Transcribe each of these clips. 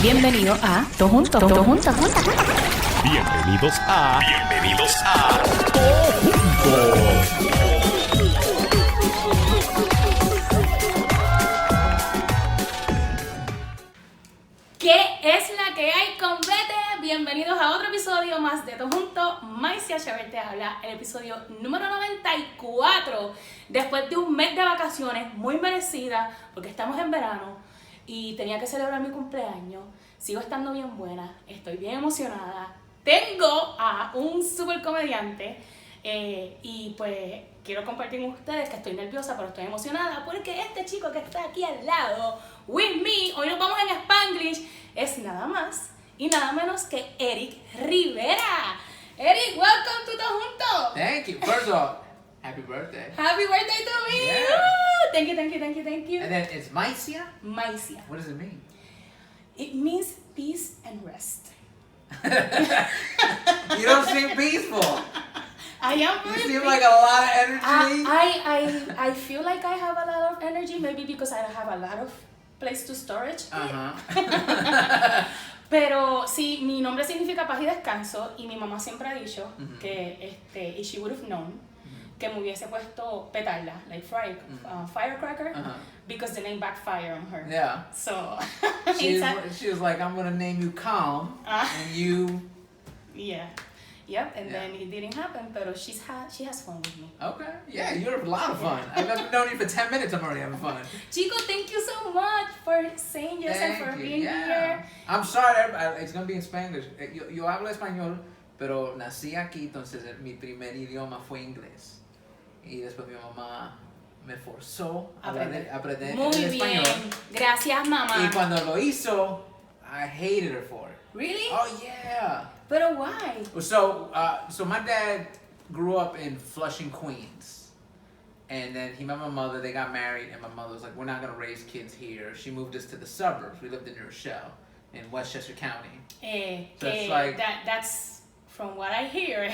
Bienvenido a ToJUNTO. Bienvenidos a ToJunto. ¿Qué es la que hay, complete? Bienvenidos a otro episodio más de ToJunto. Maicia Chabel te habla, el episodio número 94. Después de un mes de vacaciones muy merecida, porque estamos en verano y tenía que celebrar mi cumpleaños. Sigo estando bien buena, estoy bien emocionada. Tengo a un super comediante y pues quiero compartir con ustedes que estoy nerviosa, pero estoy emocionada porque este chico que está aquí al lado, with me, hoy nos vamos en Spanglish, es nada más y nada menos que Erik Rivera. Eric, welcome to ToJunto. Thank you. First of all, happy birthday. Happy birthday to me. Yeah. Woo! Thank you. And then it's Maicia? Maicia. What does it mean? It means peace and rest. You don't seem peaceful. I am You very seem like a lot of energy. I feel like I have a lot of energy, maybe because I have a lot of place to storage. Pero sí, mi nombre significa paz y descanso y mi mamá siempre ha dicho que y she would have known que me hubiese puesto petarda, like firecracker, because the name backfired on her. Yeah. So She was like, I'm gonna name you Calm, and you. Yeah. Yep, and then it didn't happen, but she has fun with me. Okay. Yeah, you're a lot of fun. I've known you for 10 minutes. I'm already having fun. Chico, thank you so much for saying yes and for being here. I'm sorry, it's gonna be in Spanglish. Yo hablo español, pero nací aquí, entonces mi primer idioma fue inglés. Y después mi mamá me forzó a aprender Muy el bien. español. Gracias, mamá. Y cuando lo hizo, I hated her for it. Really? Oh yeah. But why? So my dad grew up in Flushing, Queens. And then he met my mother, they got married, and my mother was like, we're not gonna raise kids here. She moved us to the suburbs. We lived in New Rochelle, in Westchester County. So it's like, that's from what I hear.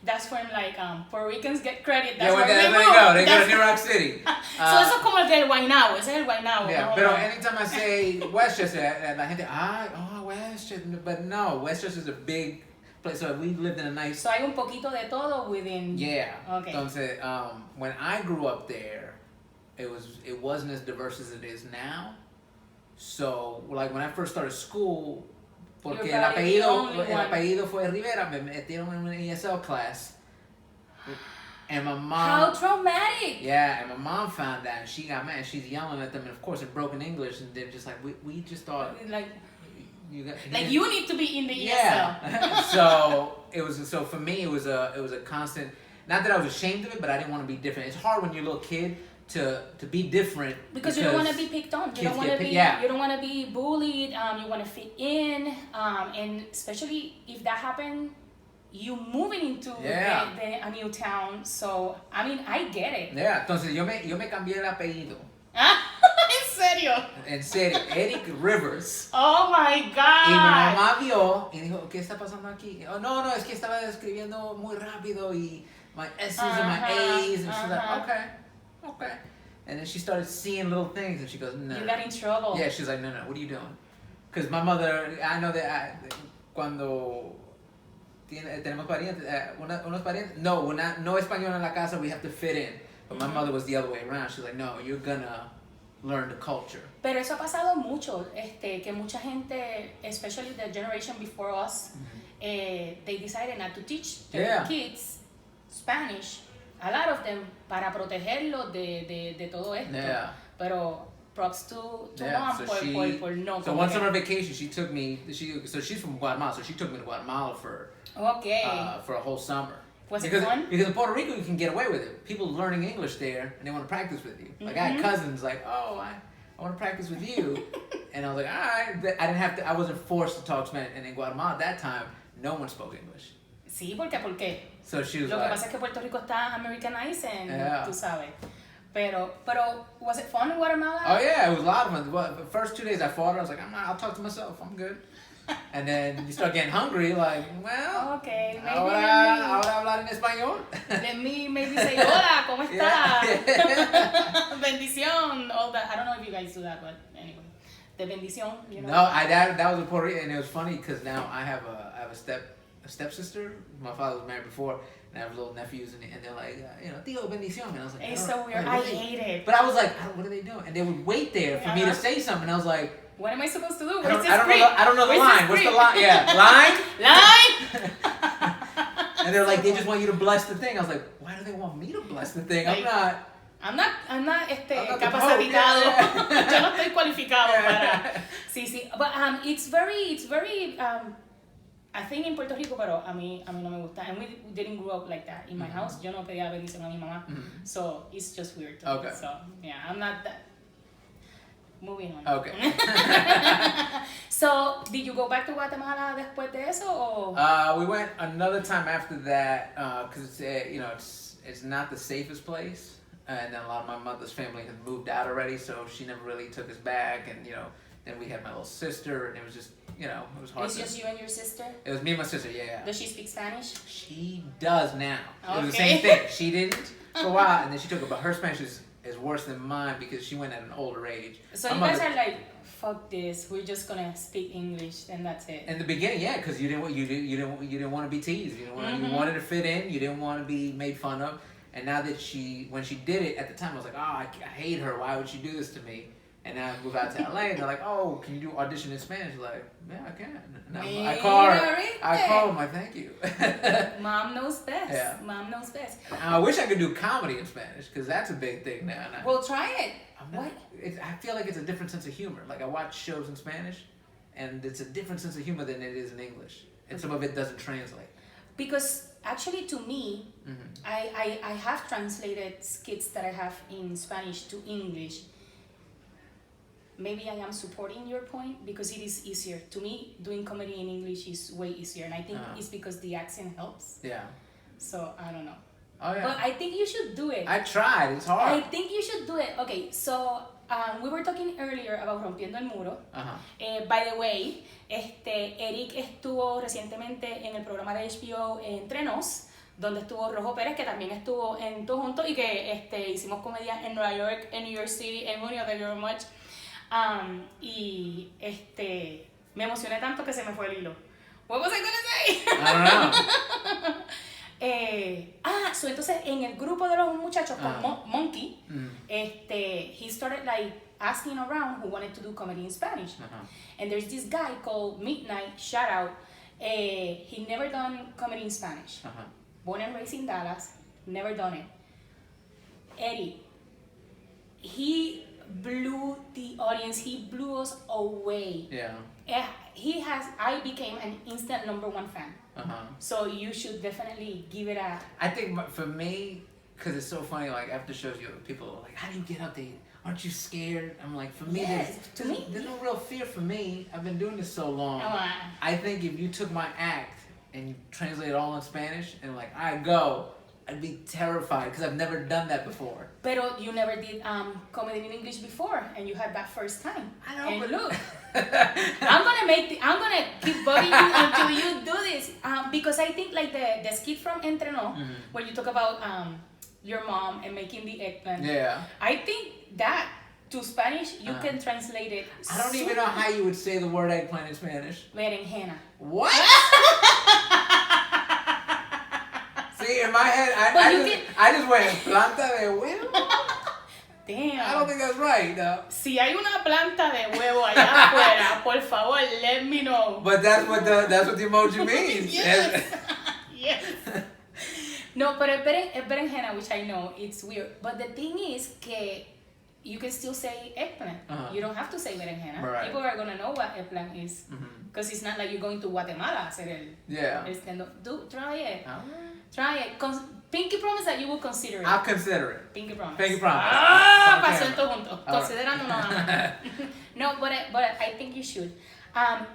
That's when like Puerto Ricans get credit. That's yeah, where there they they move. go. They go to New York City. So eso es como el del Guaynabo. Ese es el Guaynabo. Yeah, ¿no? pero anytime I say Westchester, la gente, Westchester. But no, Westchester's a big place. So we lived in a nice. So hay un poquito de todo within. Yeah. Okay. Entonces, when I grew up there, it wasn't as diverse as it is now. So, like when I first started school, porque el apellido fue Rivera, me metieron en una ESL class. And my mom. How traumatic! Yeah, and my mom found that and she got mad. She's yelling at them, and of course in broken English, and they're just like, we just thought like you need to be in the ESL. Yeah. so for me it was a constant. Not that I was ashamed of it, but I didn't want to be different. It's hard when you're a little kid to be different because you don't want to be picked on. You don't want to be. Yeah. You don't want to be bullied. You want to fit in, and especially if that happened. You moving into a new town, so I mean I get it. Yeah, entonces yo me cambié el apellido. ¿En serio? En serio, Erik Rivers. Oh my God. Y mi mamá vio y dijo, ¿qué está pasando aquí? Oh, no, es que estaba escribiendo muy rápido y my S's and my A's, and she's like, okay. And then she started seeing little things, and she goes, no. You got in trouble. Yeah, she's like, no, what are you doing? Because my mother, I know that cuando tenemos parientes, unos parientes, no español en la casa, we have to fit in. But my mother was the other way around. She's like, no, you're gonna learn the culture. Pero eso ha pasado mucho, que mucha gente, especially the generation before us, they decided not to teach their kids Spanish, a lot of them, para protegerlos de todo esto. Yeah. Pero props to mom por no. So one summer vacation, she took me. So she's from Guatemala, so she took me to Guatemala for a whole summer. Was it fun? Because in Puerto Rico you can get away with it. People learning English there and they want to practice with you. Like I had cousins like, oh, I want to practice with you, and I was like, all right. But I didn't have to. I wasn't forced to talk Spanish. And in Guatemala at that time, no one spoke English. Sí, ¿por qué? So she was Lo que like, pasa es que Puerto Rico está Americanizing, yeah. tú sabes. Pero was it fun in Guatemala? Oh yeah, it was a lot of fun. The first 2 days I fought her. I was like, I'll talk to myself. I'm good. And then you start getting hungry, like, well, okay, maybe ahora hablar en español. Let me maybe say, hola, ¿cómo estás? Yeah. Bendición, all that. I don't know if you guys do that, but anyway. de bendición, you know. No, that was a Puerto Rican, and it was funny because now I have a stepsister. My father was married before, and I have little nephews, and they're like, tío, bendición, and I was like, it's so weird. I hate it. But I was like, what are they doing? And they would wait there for me to say something, and I was like, what am I supposed to do? I don't know the line. What's the line? Yeah, line. And they're like, they just want you to bless the thing. I was like, why do they want me to bless the thing? Like, I'm not capacitado. Yo no estoy cualificado para. Sí. But it's very I think in Puerto Rico, pero a mí no me gusta. And we didn't grow up like that in my house. Yo no pedía bendición a mi mamá. So it's just weird to me. So yeah, I'm not that. Moving on. Okay. So, did you go back to Guatemala después de eso, or? We went another time after that because it's not the safest place, and then a lot of my mother's family had moved out already, so she never really took us back, and then we had my little sister, and it was just it was hard. It's just you and your sister? It was me and my sister, yeah. Does she speak Spanish? She does now. Okay. It was the same thing. She didn't for a while, and then she took it, but her Spanish is worse than mine because she went at an older age. So you guys are like, fuck this, we're just gonna speak English and that's it. In the beginning, yeah, because you didn't want to be teased. You wanted to fit in. You didn't want to be made fun of. And now that when she did it at the time, I was like, I hate her. Why would she do this to me? And now I move out to LA, and they're like, oh, can you do audition in Spanish? I'm like, yeah, I can. And I call them, like, thank you. Mom knows best. Yeah. Mom knows best. I wish I could do comedy in Spanish, because that's a big thing now. Well, try it. I feel like it's a different sense of humor. Like, I watch shows in Spanish, and it's a different sense of humor than it is in English. And some of it doesn't translate. Because actually, to me, I have translated skits that I have in Spanish to English. Maybe I am supporting your point because it is easier. To me, doing comedy in English is way easier. And I think it's because the accent helps. Yeah. So, I don't know. Oh, yeah. But I think you should do it. I tried. It's hard. I think you should do it. Okay, so we were talking earlier about Rompiendo el Muro. By the way, Eric estuvo recientemente en el programa de HBO Entre Nos, donde estuvo Rojo Pérez, que también estuvo en ToJUNTO, y que hicimos comedia en Nueva York, en New York City, en junio. Thank you very much. Y me emocioné tanto que se me fue el hilo. What was I gonna say? I don't know. So entonces en el grupo de los muchachos con Monkey, he started like asking around who wanted to do comedy in Spanish. And there's this guy called Midnight, shout out. He never done comedy in Spanish. Born and raised in Dallas, never done it. Eddie, he blew the audience. He blew us away. Yeah. I became an instant #1 fan. So you should definitely give it a. I think for me, because it's so funny. Like after shows, people are like, "How do you get up there? Aren't you scared?" I'm like, for me, there's no real fear for me. I've been doing this so long. I think if you took my act and you translate it all in Spanish and like I go, I'd be terrified because I've never done that before. Pero you never did comedy in English before, and you had that first time. I know. And but look, I'm gonna keep bugging you until you do this, because I think like the skit from Entre Nos, where you talk about your mom and making the eggplant. Yeah. I think that to Spanish you can translate it. I don't even know how you would say the word eggplant in Spanish. Berenjena. What? See, in my head, I just went planta de huevo. Damn. I don't think that's right, though. Si hay una planta de huevo allá afuera, por favor, let me know. But that's what the emoji means. Yes. Yes. No, but berenjena, which I know, it's weird. But the thing is que you can still say eggplant. You don't have to say berenjena. Right. People are gonna know what eggplant is. Because it's not like you're going to Guatemala a hacer el stand-up. Try it. Try it. Pinky promise that you will consider it. I'll consider it. Pinky promise. Pinky promise. Pasó en ToJUNTO. Considerando nada. No, but I think you should.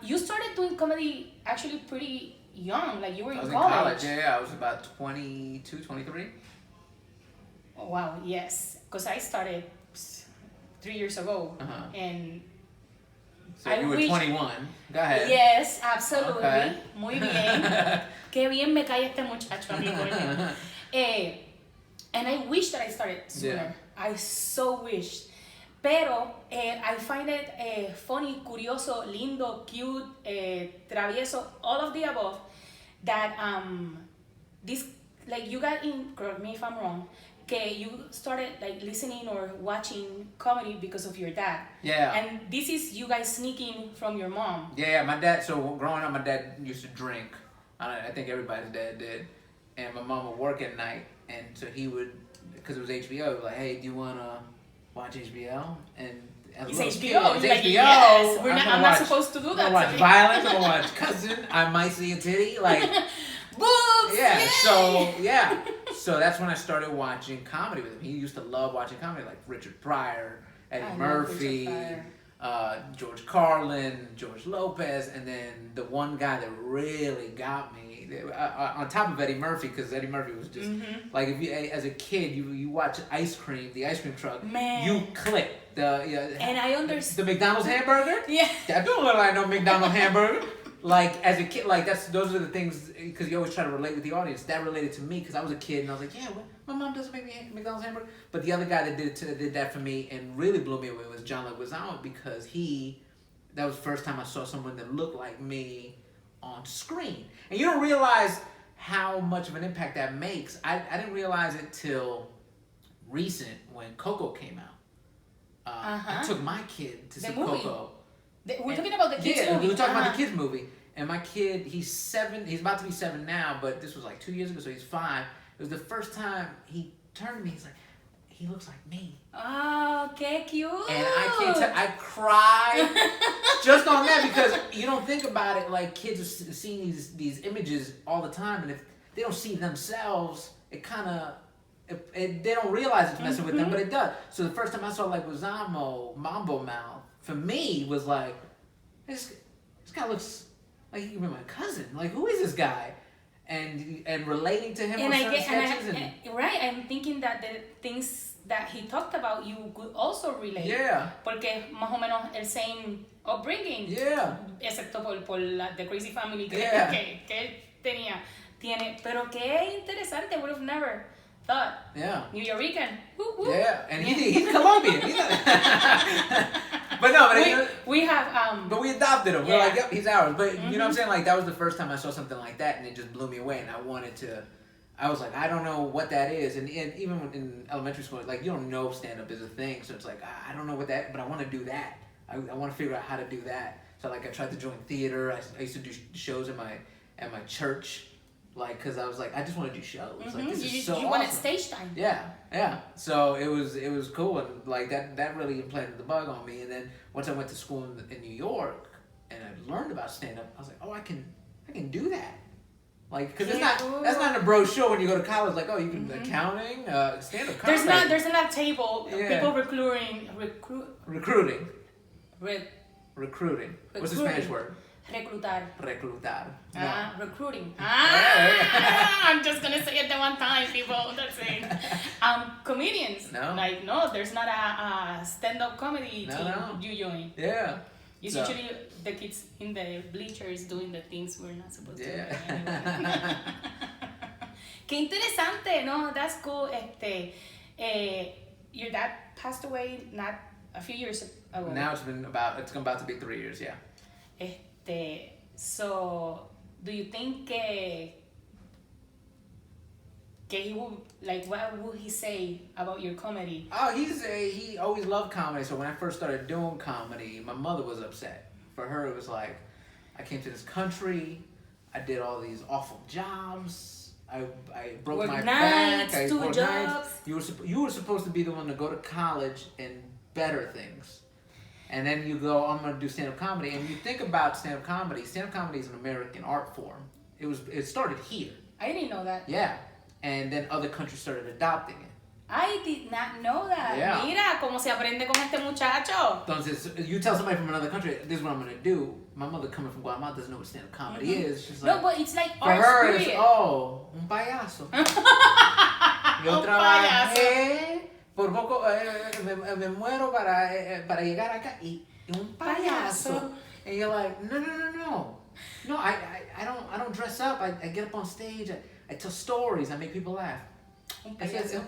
You started doing comedy actually pretty young. Like you were in college. Yeah, I was about 22, 23. Oh, wow, yes. Because I started 3 years ago. And so you were 21. Go ahead. Yes, absolutely. Okay. Muy bien. Qué bien me cae este muchacho, amigo. And I wish that I started sooner. I so wished. Pero I find it funny, curioso, lindo, cute, travieso, all of the above. That this, like, you got in, correct me if I'm wrong, okay, you started like listening or watching comedy because of your dad. Yeah. And this is you guys sneaking from your mom. Yeah, my dad, so growing up, my dad used to drink. I think everybody's dad did. And my mom would work at night, and so he would, because it was HBO, like, hey, do you want to watch HBO? And It's little HBO. Kid, You're it's like, HBO. yes, I'm not supposed to do that. I'm going to watch violence, I'm going to watch Cousin, I might see a titty, like... Boobs! Yeah, Yay! so that's when I started watching comedy with him. He used to love watching comedy, like Richard Pryor, Eddie Murphy, George Carlin, George Lopez, and then the one guy that really got me, on top of Eddie Murphy, because Eddie Murphy was just, like, if you, as a kid, you watch the ice cream truck, Man. you click and I understand. the McDonald's hamburger? Yeah. That don't look like no McDonald's hamburger. Like, as a kid, like, those are the things, because you always try to relate with the audience. That related to me, because I was a kid, and I was like, yeah, well, my mom doesn't make me McDonald's hamburger. But the other guy that did that for me and really blew me away was John Leguizamo, because that was the first time I saw someone that looked like me on screen. And you don't realize how much of an impact that makes. I didn't realize it till recent, when Coco came out. I took my kid to see Coco. We're talking about the kids movie. We were talking about the kids movie. And my kid, he's 7, he's about to be 7 now, but this was like 2 years ago, so he's 5. It was the first time he turned to me, he's like, he looks like me. Oh, que cute. And I can't tell, I cried just on that, because you don't think about it, like, kids are seeing these images all the time, and if they don't see themselves, it kind of, they don't realize it's messing with them, but it does. So the first time I saw, like, Leguizamo, Mambo Mouth, for me, was like, this guy looks like he could be my cousin. Like, who is this guy? And relating to him on certain sketches. Right, I'm thinking that the things that he talked about, you could also relate. Yeah. Porque más o menos el same upbringing. Yeah. Excepto por the crazy family que él tiene. Pero qué interesante, would have never thought. Yeah. New Yorican. Woo, woo. Yeah, and he's Colombian. But no, we have but we adopted him. We're like, yep, he's ours. But you know what I'm saying? Like, that was the first time I saw something like that, and it just blew me away. And I was like, I don't know what that is. And even in elementary school, like, you don't know stand-up is a thing. So it's like, I don't know what that, but I want to do that. I want to figure out how to do that. So, like, I tried to join theater. I used to do shows at my church. Like, because I was like, I just want to do shows. Like, this is so awesome. You wanted stage time. Yeah. So it was cool, and like that really implanted the bug on me. And then once I went to school in New York and I learned about stand up, I was like, oh, I can do that. Like, because that's not in a brochure when you go to college. Like, oh, you can accounting, stand up comedy. There's not a table. People recruiting. What's the Spanish word? Reclutar. No. Recruiting. I'm just gonna say it the one time, people. That's it. Comedians. No. Like, no, there's not a stand-up comedy team you join. Yeah. It's usually the kids in the bleachers doing the things we're not supposed to do. Anyway. Qué interesante, no? That's cool. Your dad passed away not a few years ago. Now it's about to be 3 years, yeah. So, do you think que he would, like, what would he say about your comedy? Oh, he always loved comedy. So when I first started doing comedy, my mother was upset. For her, it was like, I came to this country, I did all these awful jobs, I broke my back, I worked nights. You were supposed to be the one to go to college and better things. And then you go, I'm going to do stand-up comedy. And you think about stand-up comedy is an American art form. It started here. I didn't know that. Yeah. And then other countries started adopting it. I did not know that. Yeah. Mira cómo se aprende con este muchacho. Entonces, you tell somebody from another country, this is what I'm going to do. My mother coming from Guatemala doesn't know what stand-up comedy is. She's like, no, but it's like for art her, spirit. it's, un payaso. Yo trabajé, por poco me muero para llegar acá y un payaso. And you're like, no. No, I don't dress up. I get up on stage. I tell stories. I make people laugh. Un payaso.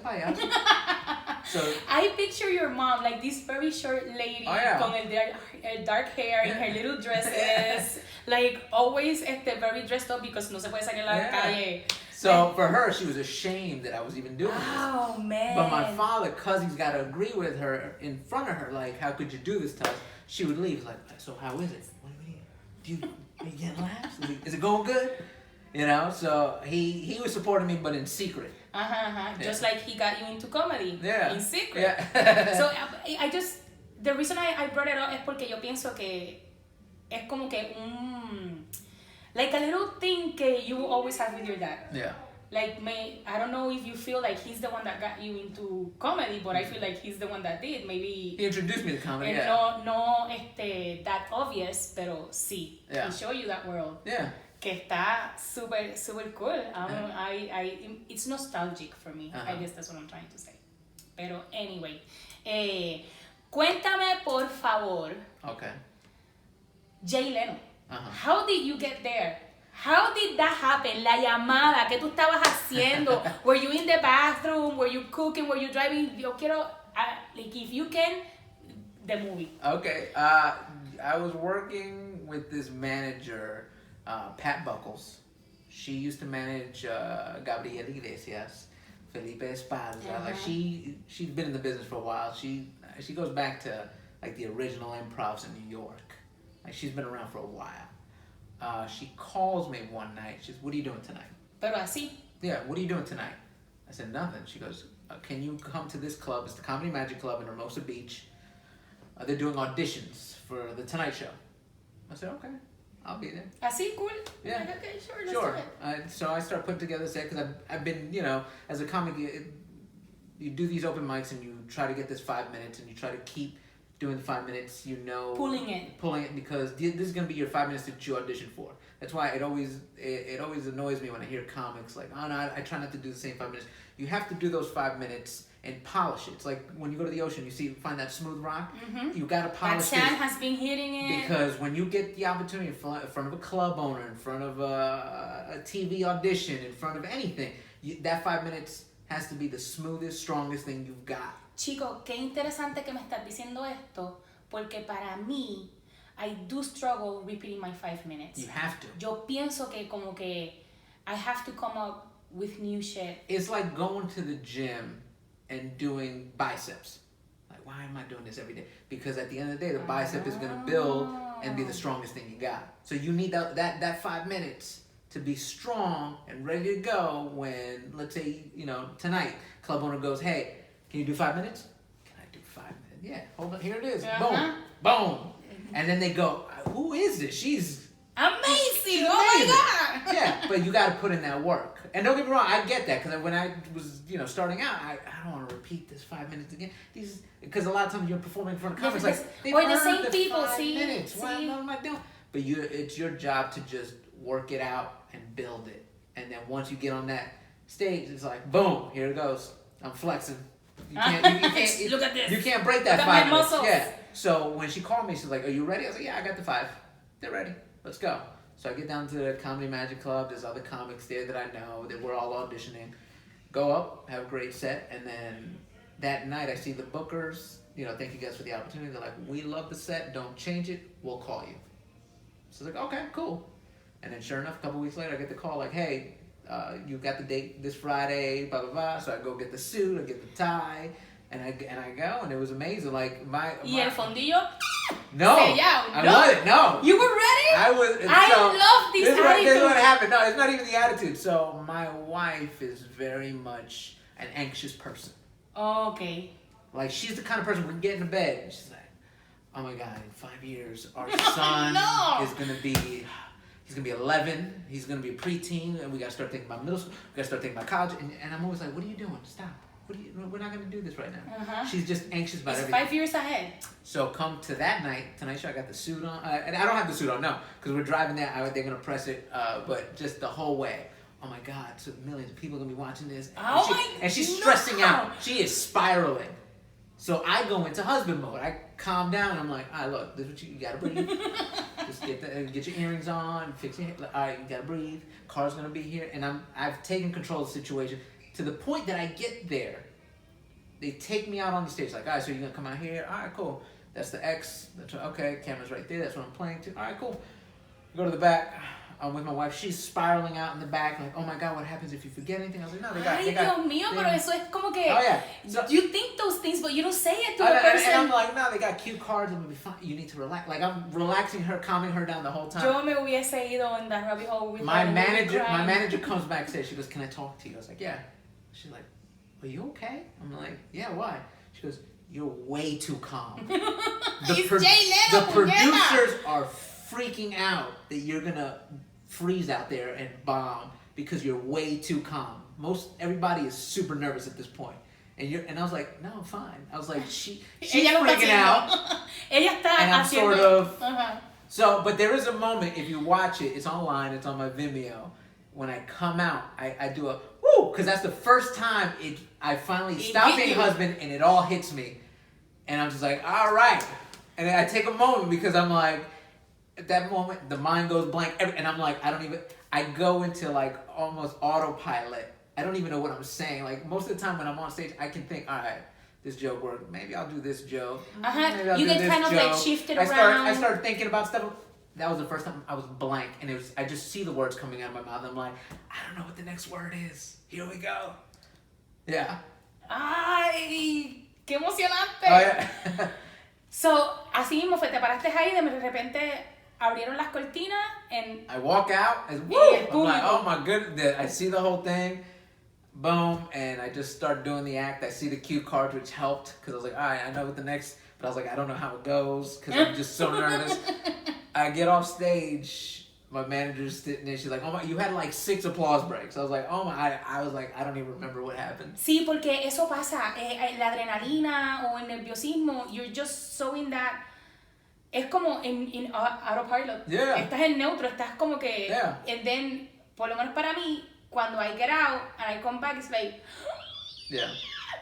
So I picture your mom like this very short lady con el dark hair and her little dresses, like always very dressed up because no se puede salir a la calle. So for her, she was ashamed that I was even doing this. Oh man! But my father, cause he's got to agree with her in front of her, like, how could you do this to us? She would leave, like, so how is it? What do you mean? Are you getting laughs? Is it going good? You know, so he was supporting me, but in secret. Just like he got you into comedy. Yeah. In secret. Yeah. So I just, the reason I brought it up es porque yo pienso que es como que like a little thing que you always have with your dad. Yeah. Like, I don't know if you feel like he's the one that got you into comedy, but I feel like he's the one that did. Maybe he introduced me to comedy. No, that obvious, pero sí. Yeah. He showed you that world. Yeah. Que está super, super cool. It's nostalgic for me. I guess that's what I'm trying to say. Pero anyway, cuéntame por favor. Okay. Jay Leno. How did you get there? How did that happen? La llamada, ¿qué tú estabas haciendo? Were you in the bathroom? Were you cooking? Were you driving? Yo quiero, like, if you can, the movie. Okay. I was working with this manager, Pat Buckles. She used to manage Gabriel Iglesias, Felipe Esparza. Like she's been in the business for a while. She goes back to like the original improvs in New York. Like she's been around for a while. She calls me one night. She says, "What are you doing tonight?" Pero así. Yeah, what are you doing tonight? I said, "Nothing." She goes, "Can you come to this club? It's the Comedy Magic Club in Hermosa Beach. They're doing auditions for the Tonight Show." I said, "Okay, I'll be there." Así, cool? Yeah. Like, okay, sure, let's Sure. do it. So I start putting together a set because I've been, you know, as a comic, you do these open mics and you try to get this 5 minutes and you try to keep doing the 5 minutes, you know. Pulling it because this is going to be your 5 minutes that you audition for. That's why it always annoys me when I hear comics like, oh no, I try not to do the same 5 minutes. You have to do those 5 minutes and polish it. It's like when you go to the ocean, find that smooth rock. You got to polish it. That sand has been hitting it. Because when you get the opportunity in front of a club owner, in front of a TV audition, in front of anything, that 5 minutes has to be the smoothest, strongest thing you've got. Chico, qué interesante que me estás diciendo esto, porque para mí, I do struggle repeating my 5 minutes. You have to. Yo pienso que como que I have to come up with new shit. It's like going to the gym and doing biceps. Like, why am I doing this every day? Because at the end of the day, the bicep is going to build and be the strongest thing you got. So you need that 5 minutes to be strong and ready to go when, let's say, you know, tonight, club owner goes, "Hey, can you do 5 minutes?" Can I do 5 minutes? Yeah, hold on, here it is. Boom, boom. And then they go, "Who is this? She's amazing. She's Oh amazing." my God. Yeah, but you got to put in that work. And don't get me wrong, I get that because when I was, you know, starting out, I don't want to repeat this 5 minutes again. Because a lot of times you're performing in front of comics, like they've or the heard same people. 5 See, minutes. What am I doing? But it's your job to just work it out and build it. And then once you get on that stage, it's like boom, here it goes. I'm flexing. You can't look at this. You can't break that Look 5 at my minutes. muscles. Yeah. So when she called me, she's like, "Are you ready?" I was like, "Yeah, I got the 5. They're ready. Let's go." So I get down to the Comedy Magic Club. There's other comics there that I know that we're all auditioning. Go up, have a great set, and then that night I see the bookers. You know, thank you guys for the opportunity. They're like, "We love the set. Don't change it. We'll call you." So I was like, "Okay, cool." And then sure enough, a couple weeks later, I get the call like, "Hey, you got the date this Friday, blah, blah, blah." So I go get the suit, I get the tie, and I go, and it was amazing. Like, Y el fondillo? No, I wasn't, no. You were ready? I was. I love this attitude. This is what happened. No, it's not even the attitude. So my wife is very much an anxious person. Okay. Like, she's the kind of person, we get into bed, and she's like, "Oh my God, in 5 years, our son is going to be... He's going to be 11. He's going to be a preteen. And we got to start thinking about middle school. We got to start thinking about college." And I'm always like, "What are you doing? Stop. We're not going to do this right now." She's just anxious about everything. 5 years ahead. So come to that night, Tonight Show, I got the suit on. And I don't have the suit on, no. Because we're driving there. They're going to press it. But just the whole way. Oh my God. So millions of people are going to be watching this. And she's stressing out. She is spiraling. So I go into husband mode. I calm down and I'm like, "All right, look, this is what you gotta breathe. Just get your earrings on, fix your hair. All right, you gotta breathe. Car's gonna be here." And I've taken control of the situation to the point that I get there. they take me out on the stage, like, all right, so you're gonna come out here, all right, cool. That's the X, okay, camera's right there, that's what I'm playing to, all right, cool. Go to the back, I'm with my wife, she's spiraling out in the back, like, oh my God, what happens if you forget anything? I was like, no, Dios mío, pero eso es como que, oh yeah. So, you think those things, but you don't say it to a person. And I'm like, no, they got cue cards, I'm gonna be fine, you need to relax. Like, I'm relaxing her, calming her down the whole time. Yo me hubiese ido in that rabbit hole with my manager comes backstage, she goes, can I talk to you? I was like, yeah. She's like, are you okay? I'm like, yeah, why? She goes, you're way too calm. Jay Leno, the producers are freaking out that you're gonna freeze out there and bomb because you're way too calm. Everybody is super nervous at this point. And I was like, no, I'm fine. I was like, she's freaking out. Ella está and I'm haciendo, sort of so, but there is a moment, if you watch it, it's online, it's on my Vimeo. When I come out, I do a woo, because that's the first time I finally stop being husband and it all hits me. And I'm just like, all right. And then I take a moment because I'm like, at that moment, the mind goes blank. And I'm like, I go into like almost autopilot. I don't even know what I'm saying. Like most of the time when I'm on stage, I can think, all right, this joke worked. Maybe I'll do this joke. Maybe I'll you do get this kind joke. of like shifted around. I started thinking about stuff. That was the first time I was blank. And I just see the words coming out of my mouth. I'm like, I don't know what the next word is. Here we go. Yeah. Ay, qué emocionante. Oh, yeah. So, así mismo fue, te paraste ahí, de repente abrieron las cortinas and I walk out and woo! I'm like, oh my goodness. I see the whole thing. Boom. And I just start doing the act. I see the cue cards, which helped because I was like, all right, I know what the next, but I was like, I don't know how it goes because I'm just so nervous. I get off stage. My manager's sitting there. She's like, "Oh my, you had like 6 applause breaks." I was like, "Oh my!" I was like, "I don't even remember what happened." Sí, porque eso pasa. La adrenalina o el nerviosismo. You're just so in that. Es como in autopilot. Yeah. Estás en neutro. Estás como que. Yeah. And then, por lo menos para mí, cuando I get out and I come back, it's like, yeah,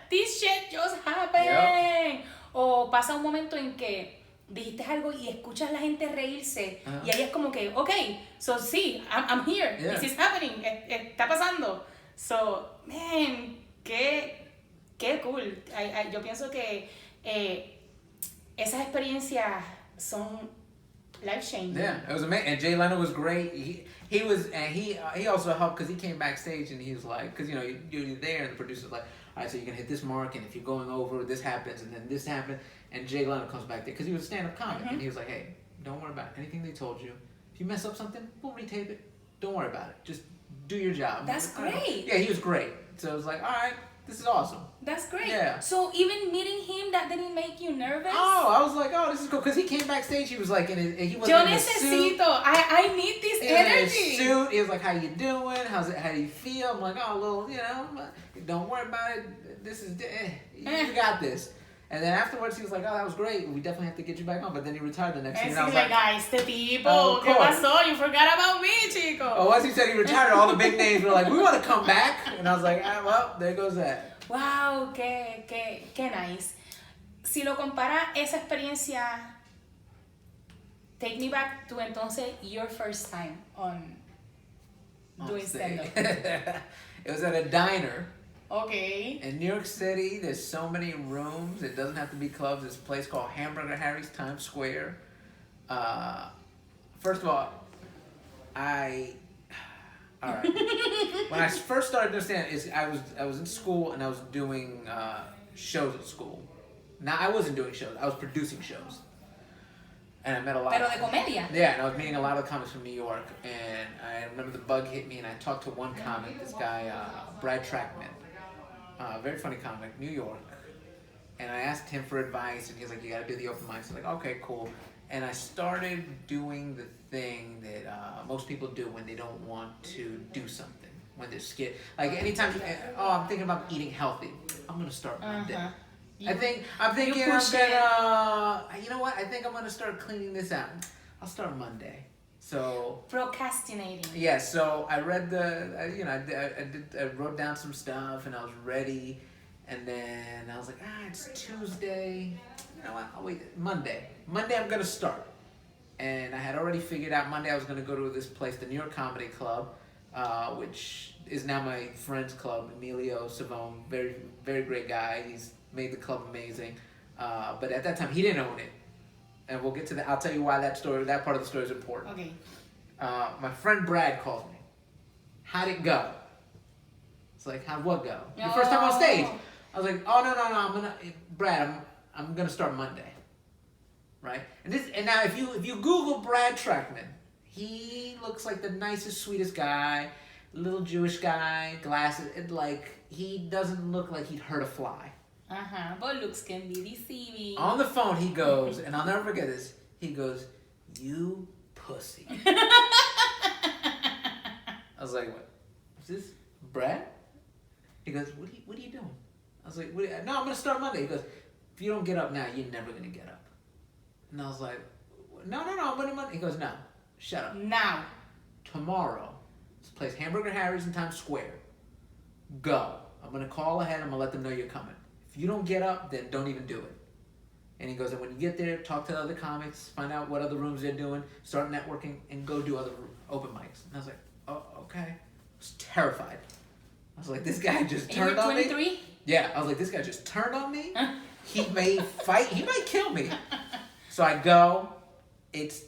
this shit just happened. Yep. O pasa un momento en que dijiste algo y escuchas la gente reírse y ahí es como que, okay, so sí, I'm here, yeah. This is happening, está pasando. So, man, qué cool. Yo pienso que esas experiencias son life changing. Yeah, it was amazing. And Jay Leno was great. He also helped because he came backstage and he was like, because you know you're there and the producer's like, all right, so you're gonna hit this mark, and if you're going over, this happens, and then this happens. And Jay Leno comes back there because he was a stand-up comic, and he was like, hey, don't worry about anything they told you. If you mess up something, we'll retape it. Don't worry about it. Just do your job. That's great. Yeah, he was great. So it was like, all right, this is awesome. That's great. Yeah. So even meeting him, that didn't make you nervous? Oh, I was like, oh, this is cool. Because he came backstage, he was like, he was Yo in his suit. I need this energy. In his suit, he was like, how you doing? How do you feel? I'm like, oh, little, don't worry about it. This is, you got this. And then afterwards, he was like, oh, that was great. We definitely have to get you back on. But then he retired the next year. And I was like, este tipo, ¿qué pasó? You forgot about me, chico. Oh, once he said he retired, all the big names were like, we want to come back. And I was like, well, there goes that. Wow, qué nice. Si lo compara esa experiencia, take me back to entonces your first time on doing stand-up. It was at a diner. Okay. In New York City, there's so many rooms. It doesn't have to be clubs. There's a place called Hamburger Harry's, Times Square. First of all, all right. When I first started to understand, I was in school and I was doing shows at school. Now I wasn't doing shows. I was producing shows. And I met a lot. Pero de comedia. Yeah, and I was meeting a lot of comics from New York. And I remember the bug hit me, and I talked to one comic, this guy, Brad Trackman. Very funny comic, New York. And I asked him for advice, and he was like, you gotta do the open mic. So I was like, okay, cool. And I started doing the thing that most people do when they don't want to do something, when they're scared. Like anytime, I'm thinking about eating healthy. I'm gonna start Monday. I'm thinking I'm gonna, you know what? I think I'm gonna start cleaning this out. I'll start Monday. So procrastinating. Yeah, so I read I wrote down some stuff and I was ready, and then I was like, it's Tuesday. You know what? I'll wait. Monday I'm gonna start. And I had already figured out Monday I was gonna go to this place, the New York Comedy Club, which is now my friend's club, Emilio Savone, very, very great guy. He's made the club amazing. But at that time, he didn't own it. And we'll get to that. I'll tell you why that part of the story is important. Okay. My friend Brad calls me. How'd it go? It's like, how'd what go? Your first time on stage. I was like, oh, no, Brad, I'm gonna start Monday. Right? And now if you Google Brad Trackman, he looks like the nicest, sweetest guy, little Jewish guy, glasses, he doesn't look like he'd hurt a fly. But looks can be deceiving. On the phone he goes, and I'll never forget this, he goes, you pussy. I was like, what? Is this Brad? He goes, what are you doing? I was like, no, I'm gonna start Monday. He goes, if you don't get up now, you're never gonna get up. And I was like, no, I'm winning Monday. He goes, no, shut up. Now. Tomorrow, this place, Hamburger Harry's in Times Square. Go. I'm gonna call ahead. I'm gonna let them know you're coming. If you don't get up, then don't even do it. And he goes, and when you get there, talk to the other comics, find out what other rooms they're doing, start networking, and go do other open mics. And I was like, oh, okay. I was terrified. I was like, this guy just turned on me. 23? Yeah, I was like, this guy just turned on me. He may fight. He might kill me. So I go. It's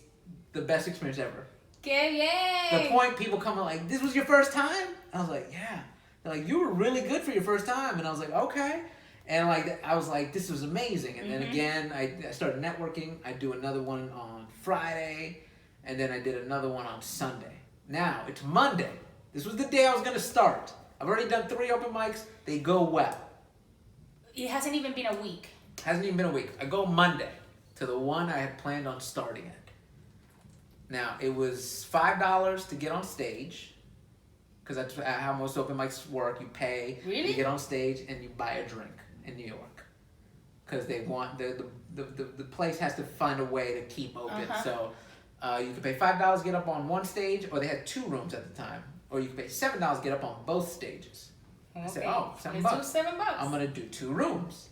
the best experience ever. Que bien. The point people come in like, this was your first time? I was like, yeah. They're like, you were really good for your first time. And I was like, okay. And I was like, this was amazing. And then again, I started networking. I do another one on Friday. And then I did another one on Sunday. Now, it's Monday. This was the day I was going to start. I've already done 3 open mics. They go well. It hasn't even been a week. Hasn't even been a week. I go Monday to the one I had planned on starting at. Now, it was $5 to get on stage, because that's how most open mics work. You pay, really? You get on stage, and you buy a drink in New York. Because they want, the place has to find a way to keep open. So you can pay $5 to get up on one stage, or they had 2 rooms at the time. Or you can pay $7 to get up on both stages. Okay. I said, oh, $7. Let's do $7. I'm going to do 2 rooms.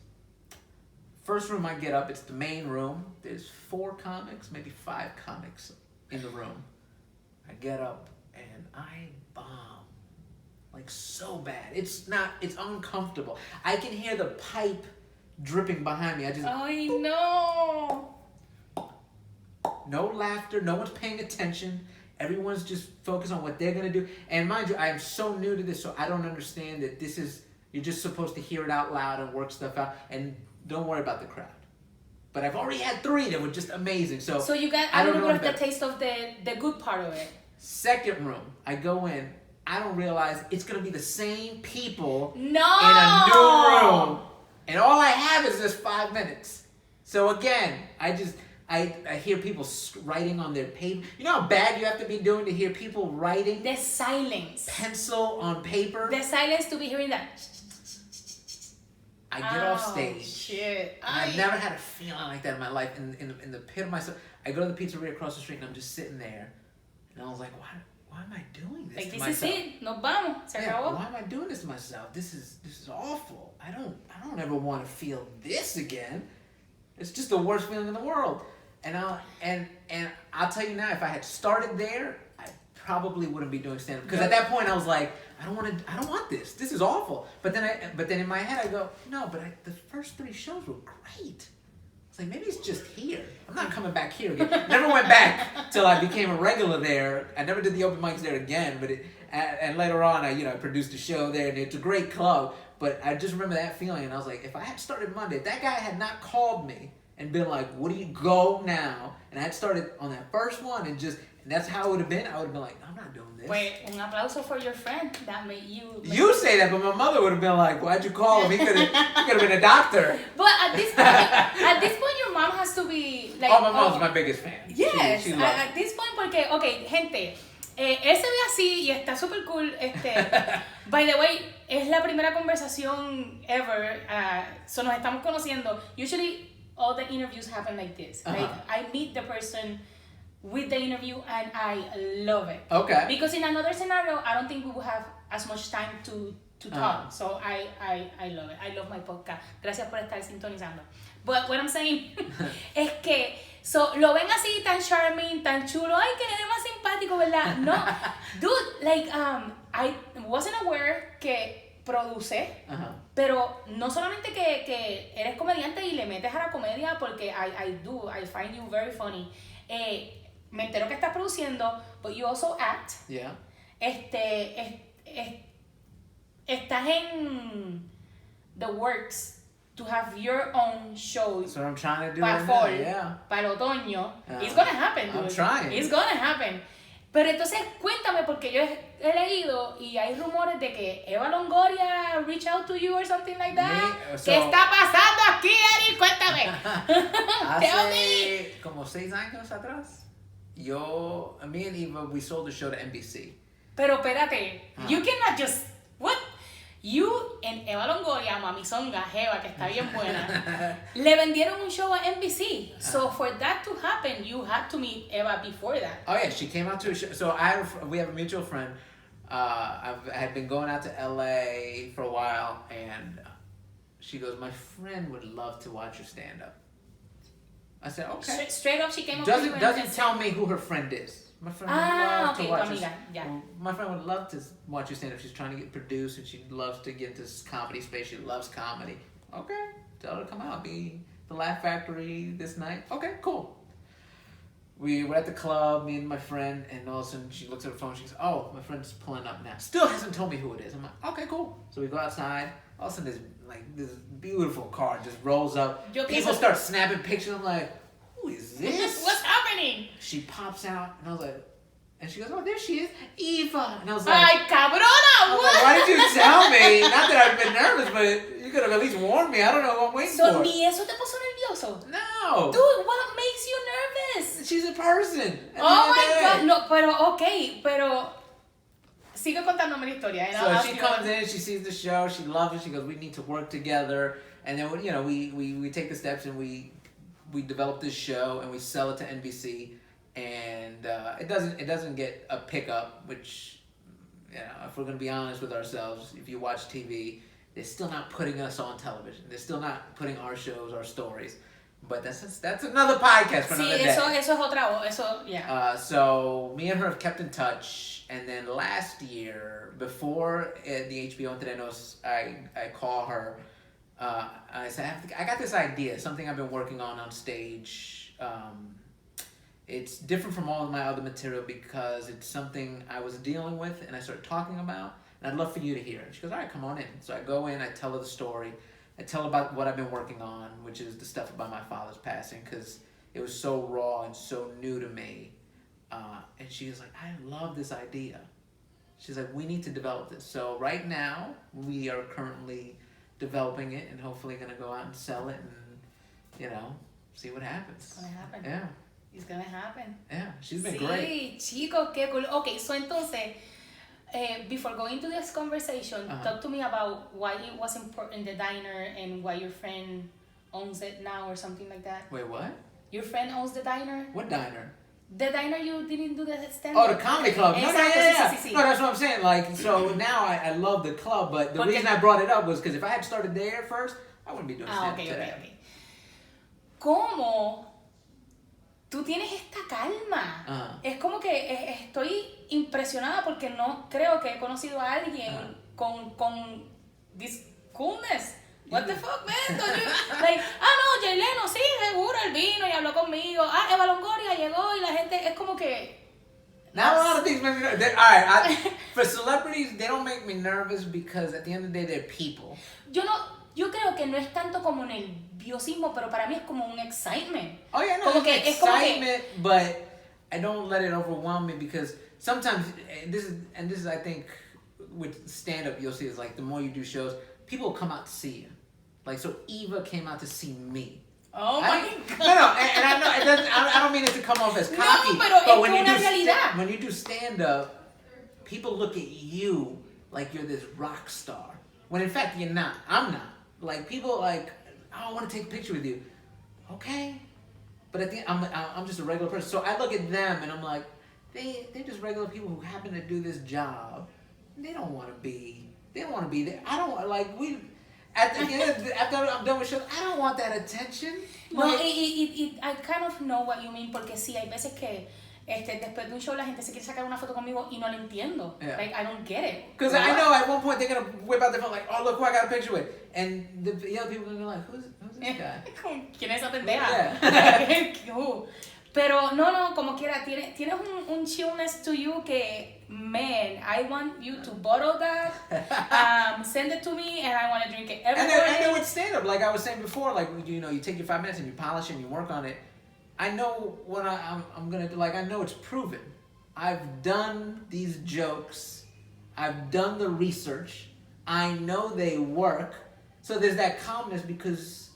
First room I get up, it's the main room. There's 4 comics, maybe 5 comics in the room. I get up and I bomb. Like so bad. It's uncomfortable. I can hear the pipe dripping behind me. Oh, no. No laughter, no one's paying attention. Everyone's just focused on what they're going to do. And mind you, I am so new to this, so I don't understand that you're just supposed to hear it out loud and work stuff out, and don't worry about the crowd. But I've already had 3 that were just amazing. So you got a little bit of the taste of the good part of it. Second room, I go in, I don't realize it's going to be the same people No! in a new room. And all I have is this 5 minutes. So again, I hear people writing on their paper. You know how bad you have to be doing to hear people writing? The silence. Pencil on paper. The silence to be hearing that. I get off stage. Shit. I've never had a feeling like that in my life. In the pit of myself. I go to the pizzeria across the street and I'm just sitting there. And I was like, why am I doing this to myself? This is it. Nos vamos. Se acabó. Why am I doing this to myself? This is awful. I don't ever want to feel this again. It's just the worst feeling in the world. And I'll tell you now, if I had started there, I probably wouldn't be doing stand-up. Because at that point, I was like, I don't want this. This is awful. But then in my head, I go, no, but the first 3 shows were great. It's like, maybe it's just here. I'm not coming back here again. Never went back till I became a regular there. I never did the open mics there again. But and later on, I produced a show there, and it's a great club. But I just remember that feeling, and I was like, if I had started Monday, if that guy had not called me and been like, what do you go now? And I had started on that first one, and that's how it would have been. I would have been like, I'm not doing this. Wait, un aplauso for your friend that made you. You say that, but my mother would have been like, why'd you call him? He could have been a doctor. But at this point, your mom has to be like. Oh, my mom's my biggest fan. Yes, she at this point, porque, okay, gente, él se ve así y está super cool. By the way, es la primera conversación ever. So nos estamos conociendo. Usually, all the interviews happen like this. Like, I meet the person with the interview and I love it. Okay. Because in another scenario, I don't think we would have as much time to talk. So I love it. I love my podcast. Gracias por estar sintonizando. But what I'm saying es que, so, lo ven así tan charming, tan chulo. Ay, que nene más simpático, ¿verdad? No. Dude, like, I wasn't aware que produces, pero no solamente que eres comediante y le metes a la comedia, porque I find you very funny. Me entero que estás produciendo, but you also act. Yeah. Estás en the works to have your own show. That's what I'm trying to do para right fall, now, yeah. para el otoño. It's gonna happen, dude. I'm trying. It's gonna happen. Pero entonces cuéntame, porque yo he leído y hay rumores de que Eva Longoria reach out to you or something like that. ¿Qué está pasando aquí, Eric? Cuéntame. Tell me. Como 6 años atrás, me and Eva, we sold the show to NBC. Pero espérate, you cannot just, what? You and Eva Longoria, mamizonga, Jeva, que está bien buena, le vendieron un show a NBC. So for that to happen, you had to meet Eva before that. Oh yeah, she came out to a show. So we have a mutual friend. I had been going out to LA for a while, and she goes, "My friend would love to watch your stand-up." I said, "Okay." Straight up, she came up to you and doesn't tell me who her friend is. My friend would love to watch amiga, yeah. My friend would love to watch you stand up. She's trying to get produced and she loves to get into this comedy space. She loves comedy. Okay, tell her to come out. Be the Laugh Factory this night. Okay, cool. We were at the club, me and my friend, and all of a sudden she looks at her phone. She goes, "Oh, my friend's pulling up now. Still hasn't told me who it is." I'm like, "Okay, cool." So we go outside. All of a sudden, this beautiful car just rolls up. People start snapping pictures. I'm like, "Who is this? What's happening?" She pops out, and I was like, and she goes, "Oh, there she is, Eva." And I was like, "Ay, cabrona, what?" Like, "Why did you tell me?" Not that I've been nervous, but you could have at least warned me. I don't know what I'm waiting for. Ni eso te puso nervioso? No. Dude, what makes you nervous? She's a person. Oh my God, no, pero sigue contándome la historia. So she comes in, she sees the show, she loves it. She goes, "We need to work together." And then we take the steps and we develop this show and we sell it to NBC. And it doesn't get a pickup, which, if we're gonna be honest with ourselves, if you watch TV, they're still not putting us on television. They're still not putting our shows, our stories. But that's another podcast for another day. Eso es otra, yeah. So me and her have kept in touch, and then last year, before the HBO Ordenes, I call her. I said, I got this idea, something I've been working on stage. It's different from all of my other material because it's something I was dealing with and I started talking about, and I'd love for you to hear it. She goes, "All right, come on in." So I go in, I tell her the story. I tell her about what I've been working on, which is the stuff about my father's passing, because it was so raw and so new to me. And she was like, "I love this idea." She's like, "We need to develop this." So right now, we are currently developing it and hopefully going to go out and sell it and, see what happens. It's gonna happen. Yeah. It's gonna happen. Yeah, she's been great. Sí, chicos, qué cool. Okay, so entonces, before going to this conversation, talk to me about why it was important, the diner, and why your friend owns it now or something like that. Wait, what? Your friend owns the diner? What diner? The diner you didn't do the stand-up. Oh, the comedy club. No, Exactly, sí. No, that's what I'm saying. Like, so now I love the club, but the reason I brought it up was because if I had started there first, I wouldn't be doing stand-up today. Okay. ¿Cómo tú tienes esta calma? Es como que estoy impresionada porque no creo que he conocido a alguien con this coolness. What the fuck, man? Like, no, Jay Leno, sí, seguro, él vino y habló conmigo. Eva Longoria llegó y la gente es como que... Not a lot of things make me nervous. Alright, for celebrities, they don't make me nervous because at the end of the day, they're people. Yo creo que no es tanto como nerviosismo, pero para mí es como un excitement. Oh yeah, no, como it's excitement, but I don't let it overwhelm me because sometimes, this is I think, with stand-up, you'll see is like the more you do shows, people will come out to see you. Like, so Eva came out to see me. Oh my God. No, and I know it doesn't. I don't mean it to come off as cocky. No, pero when es una realidad. When you do stand-up, people look at you like you're this rock star. When in fact you're not. I'm not. Like, people like, "Oh, I want to take a picture with you." Okay, but at the end, I'm just a regular person. So I look at them and I'm like, they're just regular people who happen to do this job. They don't want to be there. I don't like At the end, after I'm done with shows, I don't want that attention. No, I kind of know what you mean, porque sí, hay veces que después de un show la gente se quiere sacar una foto conmigo y no lo entiendo. Yeah. Like, I don't get it. Because I know at one point they're gonna whip out their phone like, oh look who I got a picture with, and the other people are gonna be like, who's this guy? ¿Quién es esa pendeja? Yeah. Who? Pero no, como quiera, tienes un chillness to you que, man, I want you to bottle that, send it to me, and I want to drink it every morning. And then with stand-up, like I was saying before, like, you know, you take your 5 minutes and you polish and you work on it. I know what I'm gonna do, like, I know it's proven. I've done these jokes, I've done the research, I know they work, so there's that calmness because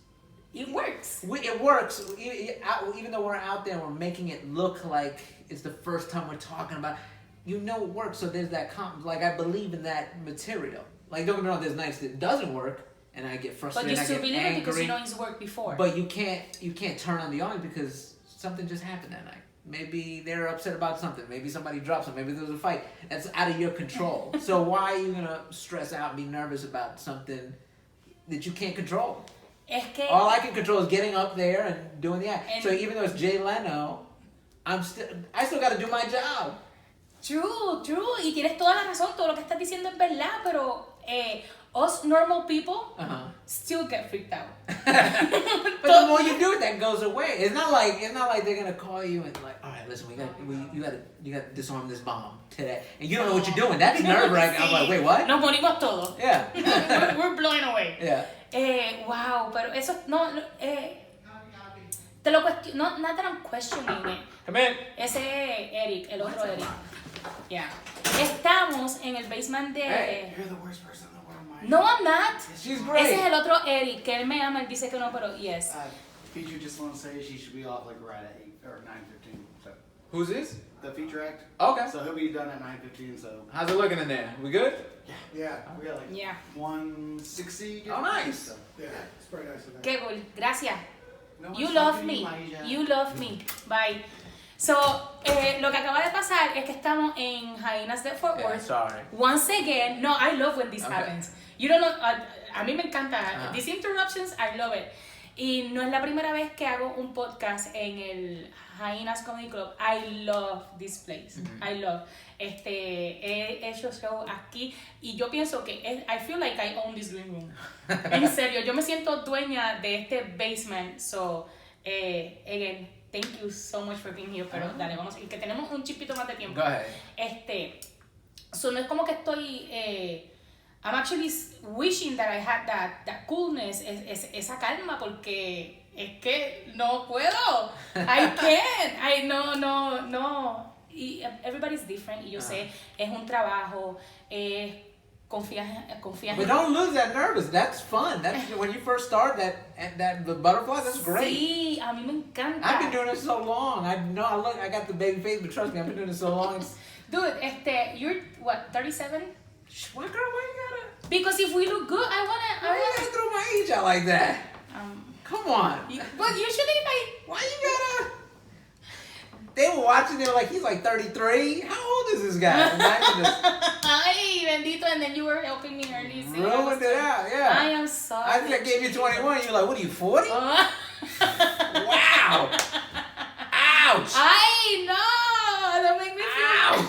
it works. It works, even though we're out there, we're making it look like it's the first time we're talking about it. You know it works, so there's that like, I believe in that material. Like, don't get me wrong, there's nights that it doesn't work, and I get frustrated, but you still I get believe angry. it because you know it's worked before. But you can't turn on the audience because something just happened that night. Maybe they're upset about something. Maybe somebody dropped something. Maybe there was a fight. That's out of your control. So why are you gonna stress out and be nervous about something that you can't control? All I can control is getting up there and doing the act. So even though it's Jay Leno, I still got to do my job. True. Y tienes toda la razón. Todo lo que estás diciendo es verdad, pero us normal people still get freaked out. But the more you do it, that goes away. It's not like they're gonna call you and like, all right, listen, you gotta disarm this bomb today, and you don't know what you're doing. That's nerve-wracking. I'm like, wait, what? Nos morimos todos. Yeah. We're blown away. Yeah. Wow, pero eso te lo cuestiono. Not that I'm questioning it. Come in. Ese Eric, el otro Eric. Yeah. Estamos en el basement de. Hey, you're the worst person in the world, Mike. No, I'm not. She's great. Ese es el otro Eric, que él me ama, él dice que no, pero yes. Feature just want to say she should be off like right at 8 or 9:15. So Who's this? the feature act. Okay. So he'll be done at 9:15. So How's it looking in there? We good? yeah, we got like 160. Oh, nice. So, yeah, it's pretty nice. Qué cool. Gracias. No You one's love talking to me. Maya. You love me. Bye. So, lo que acaba de pasar es que estamos en Jainas de Fort Yeah, Worth. sorry. Once again, no, I love when this Okay. happens. You don't know, a mí me encanta. These interruptions, I love it. Y no es la primera vez que hago un podcast en el Jainas Comedy Club. I love this place. I love. He hecho show aquí y yo pienso que I feel like I own this green room. En serio, yo me siento dueña de este basement. So, again, thank you so much for being here. Pero dale, vamos, y que tenemos un chipito más de tiempo. Go ahead. So no es como que estoy. I'm actually wishing that I had that coolness, esa calma, porque es que no puedo. I can't. No. Y everybody's different, y yo sé, es un trabajo, confías But don't lose that nervous. That's fun. That's when you first start the butterfly. That's great. Sí, a mí me encanta. I've been doing it so long. I know. I got the baby face, but trust me, I've been doing it so long. Dude, you're what, 37? What, girl? Why you gotta? Because if we look good, I Why you gotta throw my age out like that? Come on. But usually Why you gotta? They were watching. They were like, he's like 33. How old is this guy? Imagine this. Ay, bendito, and then you were helping me early. See, Ruined it out. Yeah. I am sorry. I think I gave you 21. You're like, what are you, 40? Wow. Ouch. Ay, no, don't make me feel.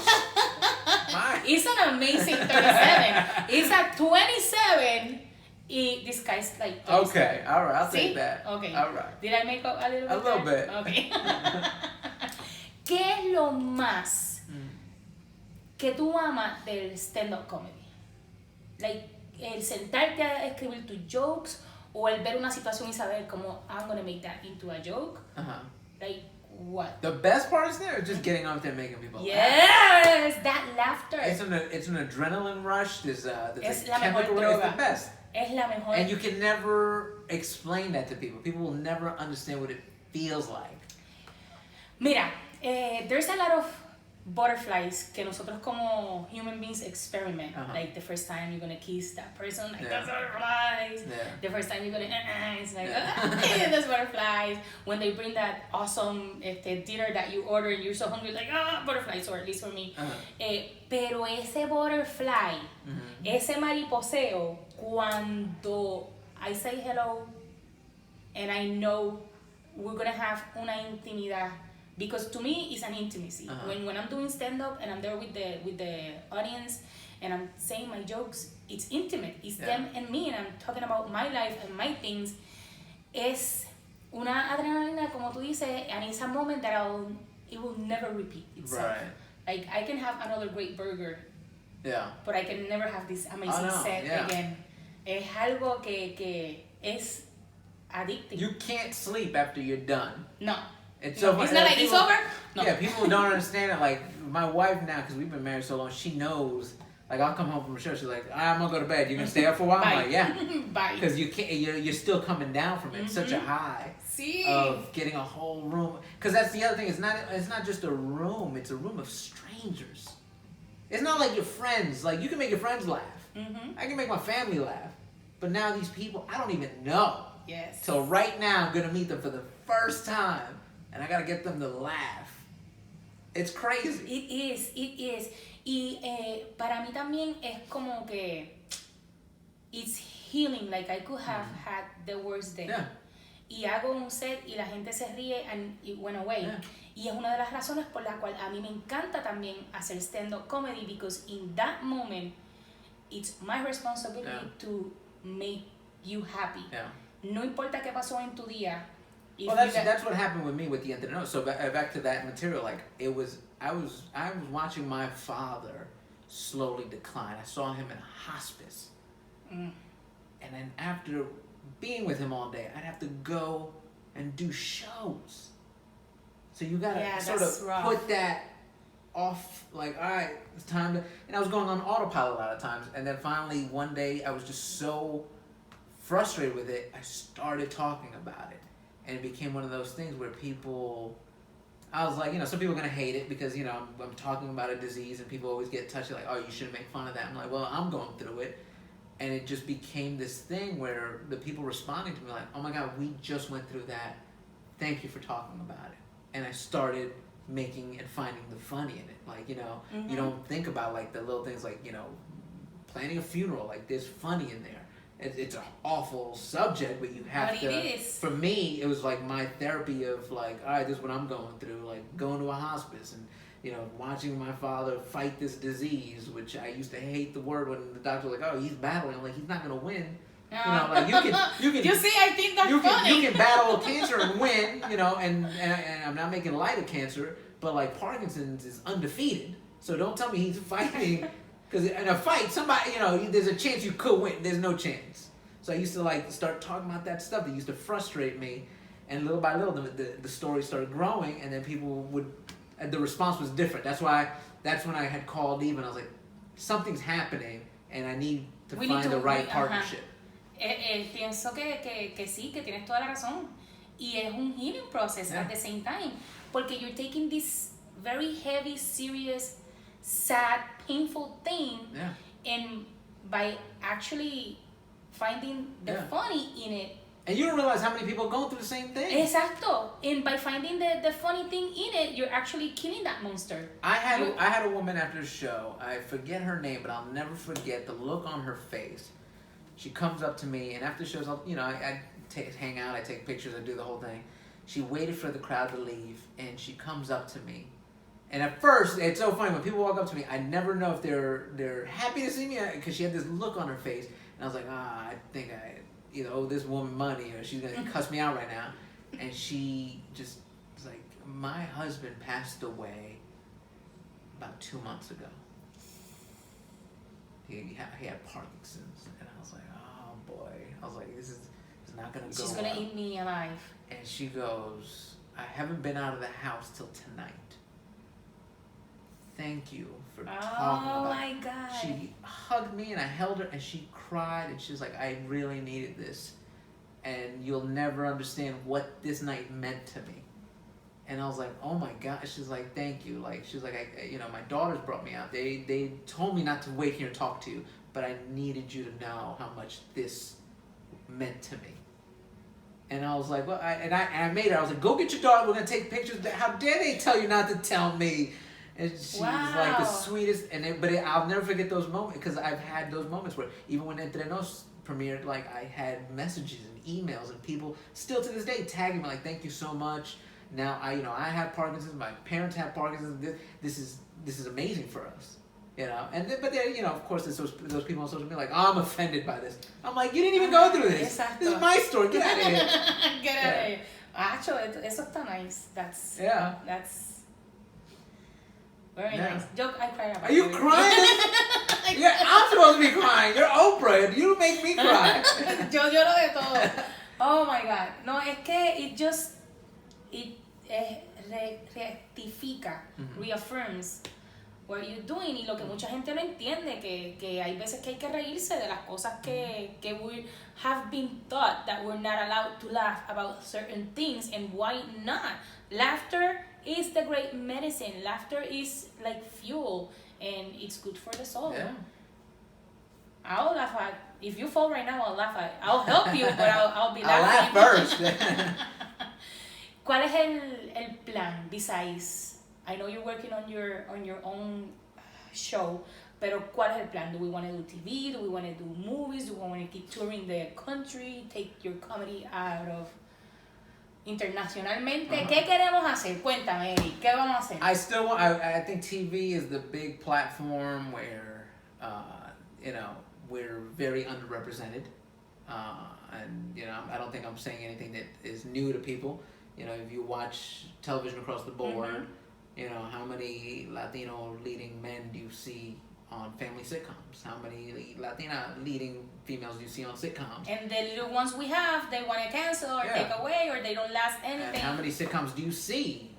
It's an amazing 37. It's at 27. This guy's like 37. Okay, all right, I'll See? take that. Okay. All right. Did I make up a little bit? A little there? bit. Okay. ¿Qué es lo más que tú amas del stand-up comedy? Like, el sentarte a escribir tus jokes o el ver una situación y saber cómo I'm gonna make that into a joke? Like, what? The best part is there, just getting out there and making people laugh. Yes, that laughter. It's an adrenaline rush. There's Es a la mejor chemical rush. It's droga. the best. Es la mejor. And you can never explain that to people. People will never understand what it feels like. Mira, there's a lot of butterflies que nosotros como human beings experiment. Like the first time you're gonna kiss that person, like that's butterflies. Yeah. The first time you're gonna, it's like there's butterflies. When they bring that awesome dinner that you order and you're so hungry, like butterflies, or at least for me. Pero ese butterfly, ese mariposeo, cuando I say hello and I know we're gonna have una intimidad because to me it's an intimacy. When I'm doing stand-up and I'm there with the audience and I'm saying my jokes, it's intimate. It's them and me, and I'm talking about my life and my things. Es una adrenalina, como tú dices, and it's a moment that it will never repeat itself. Right. Like, I can have another great burger, but I can never have this amazing set again. Es algo que es addicting. You can't sleep after you're done. No. It's not like it's over. No. Yeah, people don't understand it. Like my wife now, because we've been married so long, she knows. Like I'll come home from a show, she's like, I'm gonna go to bed. You gonna stay up for a while? I'm like, yeah. Bye. Because you can't. You're still coming down from it. It's such a high of getting a whole room. Because that's the other thing. It's not just a room. It's a room of strangers. It's not like your friends. Like you can make your friends laugh. I can make my family laugh. But now these people, I don't even know. Yes. So right now, I'm gonna meet them for the first time, and I gotta get them to laugh. It's crazy. It is. Y para mí también es como que it's healing. Like I could have had the worst day. Yeah. Y hago un set y la gente se ríe and it went away. Yeah. Y es una de las razones por la cual a mí me encanta también hacer stand-up comedy, because in that moment it's my responsibility to make you happy. Yeah. No importa qué pasó en tu día. Well, that's what happened with me with the internet. So back to that material, like I was watching my father slowly decline. I saw him in a hospice, and then after being with him all day, I'd have to go and do shows. So you gotta sort of put that off. Like, all right, it's time to. And I was going on autopilot a lot of times, and then finally one day I was just so frustrated with it, I started talking about it. And it became one of those things where people, I was like, some people are going to hate it because, I'm talking about a disease and people always get touchy, like, oh, you shouldn't make fun of that. I'm like, well, I'm going through it. And it just became this thing where the people responding to me like, oh my God, we just went through that. Thank you for talking about it. And I started making and finding the funny in it. Like, you don't think about like the little things like, planning a funeral, like there's funny in there. It's an awful subject, but you have to. It is. For me, it was like my therapy of like, all right, this is what I'm going through. Like going to a hospice and watching my father fight this disease, which I used to hate the word when the doctor was like, oh, he's battling. I'm like, he's not gonna win. Like you can. You see, I think that's funny. You can battle cancer and win. And I'm not making light of cancer, but like Parkinson's is undefeated. So don't tell me he's fighting. Because in a fight, somebody, there's a chance you could win. There's no chance. So I used to like start talking about that stuff that used to frustrate me, and little by little, the story started growing, and then people the response was different. That's when I had called Eve, and I was like, something's happening, and I need to find the right partnership. Pienso que sí, que tienes toda la razón, y es un healing process at the same time, porque you're taking this very heavy, serious, sad, painful thing, and by actually finding the funny in it, and you don't realize how many people are going through the same thing. Exacto. And by finding the funny thing in it, you're actually killing that monster. I had a woman after the show, I forget her name, but I'll never forget the look on her face. She comes up to me, and after the shows, I hang out, I take pictures, I do the whole thing. She waited for the crowd to leave, and she comes up to me. And at first, it's so funny, when people walk up to me, I never know if they're happy to see me, because she had this look on her face, and I was like, I think I either owe this woman money, or she's going to cuss me out right now. And she just was like, my husband passed away about 2 months ago. He had Parkinson's, and I was like, oh boy. I was like, this is not going to go She's going to eat me alive. And she goes, I haven't been out of the house till tonight. Thank you for talking about it. Oh my God. She hugged me and I held her and she cried and she's like, I really needed this. And you'll never understand what this night meant to me. And I was like, oh my God. She's like, thank you. Like, she's like, my daughters brought me out. They told me not to wait here and talk to you, but I needed you to know how much this meant to me. And I was like, well, I made her. I was like, go get your daughter. We're going to take pictures. How dare they tell you not to tell me? And she's like the sweetest, I'll never forget those moments, because I've had those moments where even when Entre Nos premiered, like I had messages and emails and people still to this day tagging me like, thank you so much. Now I have Parkinson's. My parents have Parkinson's. This is amazing for us. But there, of course, there's those people on social media like, oh, I'm offended by this. I'm like, you didn't even go through this. Exacto. This is my story. Get out of here. Get out of here. Actually, eso está nice. That's very nice. I cried about it. Are you crying? I'm supposed to be crying. You're Oprah. You make me cry. Yo lloro de todo. Oh my God. No, es que it rectifica, reaffirms what you're doing, y lo que mucha gente no entiende, que hay veces que hay que reírse de las cosas que we have been taught that we're not allowed to laugh about certain things, and why not? Laughter is the great medicine. Laughter is like fuel, and it's good for the soul. Yeah. I'll laugh at, if you fall right now, I'll help you, but I'll be I'll laughing. laugh first. ¿Cuál es el plan besides? I know you're working on your own show, pero ¿cuál es el plan? Do we want to do TV? Do we want to do movies? Do we want to keep touring the country? Take your comedy out of internacionalmente? ¿Qué queremos hacer? Cuéntame, Erik, ¿qué vamos a hacer? I think TV is the big platform where we're very underrepresented, and I don't think I'm saying anything that is new to people. If you watch television across the board, how many Latino leading men do you see on family sitcoms? How many Latina leading females do you see on sitcoms? And the little ones we have, they want to cancel or take away, or they don't last anything. And how many sitcoms do you see,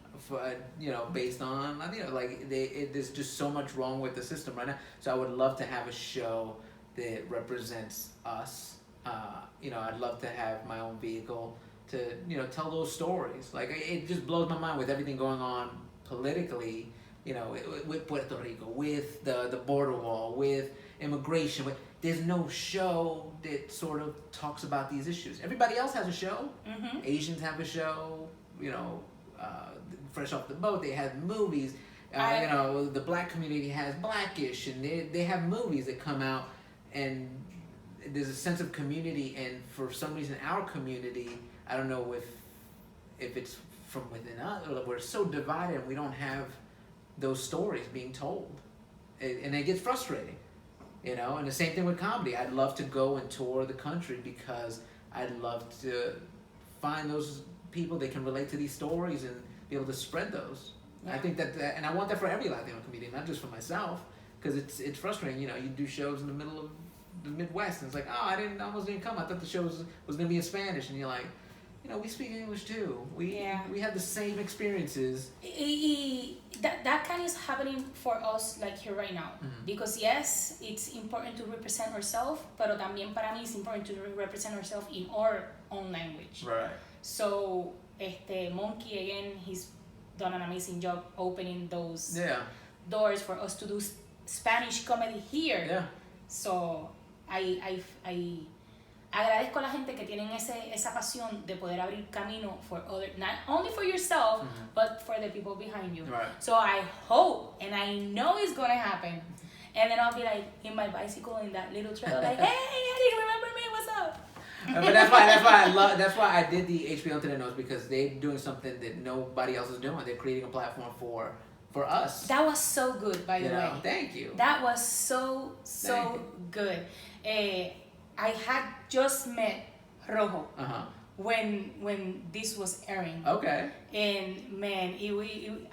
based on Latino? There's just so much wrong with the system right now. So I would love to have a show that represents us. I'd love to have my own vehicle to tell those stories. It just blows my mind with everything going on politically, with Puerto Rico, with the border wall, with immigration. There's no show that sort of talks about these issues. Everybody else has a show. Asians have a show. Fresh off the boat, they have movies. The black community has Blackish, and they have movies that come out, and there's a sense of community. And for some reason, our community, I don't know if it's from within us, or we're so divided and we don't have those stories being told, and it gets frustrating, And the same thing with comedy. I'd love to go and tour the country because I'd love to find those people that can relate to these stories and be able to spread those. Yeah. I think that, and I want that for every Latino comedian, not just for myself, because it's frustrating. You do shows in the middle of the Midwest, and it's like, oh, I almost didn't come. I thought the show was going to be in Spanish, and you're like, we speak English too. We have the same experiences. That kind is happening for us like here right now. Because yes, it's important to represent ourselves, pero también para mí it's important to represent ourselves in our own language. Right. So, Monkey, again, he's done an amazing job opening those doors for us to do Spanish comedy here. Yeah. So, I agradezco a la gente que tienen esa pasión de poder abrir camino for other, not only for yourself, but for the people behind you. Right. So I hope, and I know it's gonna happen, and then I'll be like in my bicycle in that little trail, like, hey, Eddie, remember me? What's up? But that's why I did the HBO Internet Notes, because they're doing something that nobody else is doing. They're creating a platform for us. That was so good, by the way. Thank you. That was so good. I had just met Rojo when this was airing. Okay. And man,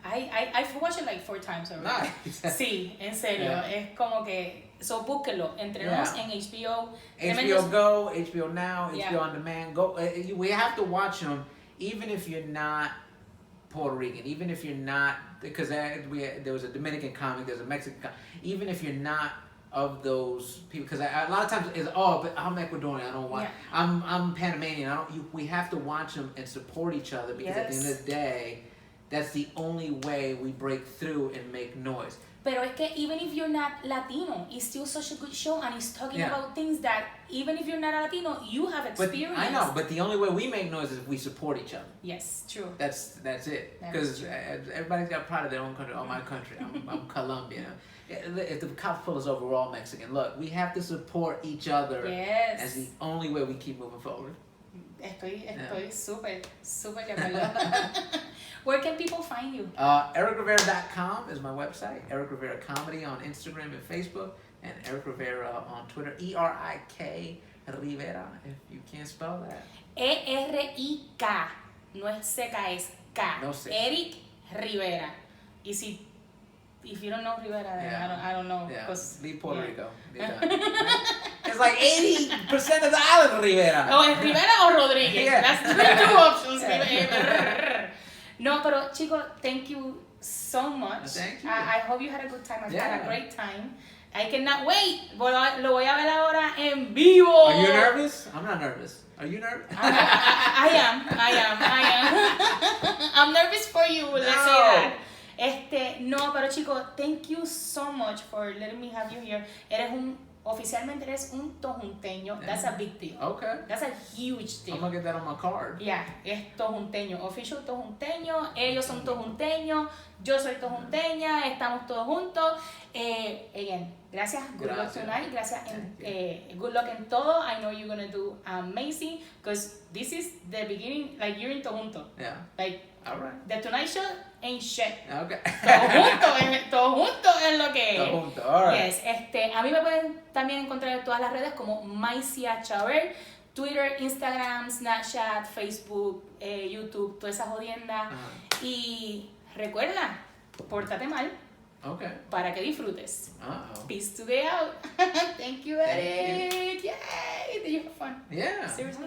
I've watched it like 4 times already. Nice. Sí, en serio. Yeah. Es como que, so búsquelo, entrenos en HBO. HBO Go, HBO Now, HBO On Demand. Go. We have to watch them, even if you're not Puerto Rican, even if you're not, because there was a Dominican comic, there's a Mexican comic, even if you're not of those people, because a lot of times it's, but I'm Ecuadorian, I don't watch. Yeah. I'm Panamanian. We have to watch them and support each other, because at the end of the day, that's the only way we break through and make noise. Pero es que even if you're not Latino, it's still such a good show, and it's talking about things that even if you're not a Latino, you have experienced. I know, but the only way we make noise is if we support each other. Yes, true. That's it. Because everybody's got pride of their own country. Oh, my country. I'm Colombian. If the cops pull us over, we're all Mexican. Look, we have to support each other. Yes. That's the only way we keep moving forward. Estoy súper de acuerdo. Where can people find you? ErikRivera.com is my website. Erik Rivera Comedy on Instagram and Facebook, and Erik Rivera on Twitter. ERIK Rivera, if you can't spell that. E-R-I-K, no es seca, es K. No sé. Erik Rivera. Y si, if you don't know Rivera, then I don't know. Yeah, 'Cause, leave Puerto yeah. Rico. You're done. It's like 80% of the island Rivera. O es Rivera o Rodríguez. Yeah. That's the two options. Yeah. No, pero chicos, thank you so much. Thank you. I hope you had a good time. I had Yeah. a great time. I cannot wait. Lo voy a ver ahora en vivo. Are you nervous? I'm not nervous. Are you nervous? I am. I'm nervous for you. Let's say that. No, pero chicos, thank you so much for letting me have you here. Oficialmente eres un tojunteño. Yeah. That's a big deal. Okay. That's a huge deal. I'm gonna get that on my card. Yeah, es tojunteño, official tojunteño, ellos son tojunteños, yo soy tojunteña, estamos todos juntos. Again, gracias, good luck tonight, gracias, good luck en todo. I know you're gonna do amazing, because this is the beginning, like you're in Tojunto. Yeah. Like, Alright. the Tonight Show ain't shit. Okay. Todo junto es lo que es. Tojunto, alright. Yes, a mí me pueden también encontrar en todas las redes como Maicia Chaver, Twitter, Instagram, Snapchat, Facebook, YouTube, toda esa jodienda. Y recuerda, pórtate mal Okay. para que disfrutes. Uh-oh. Peace to the out. Thank you, Eric. Yay! Did you have fun? Yeah. Seriously?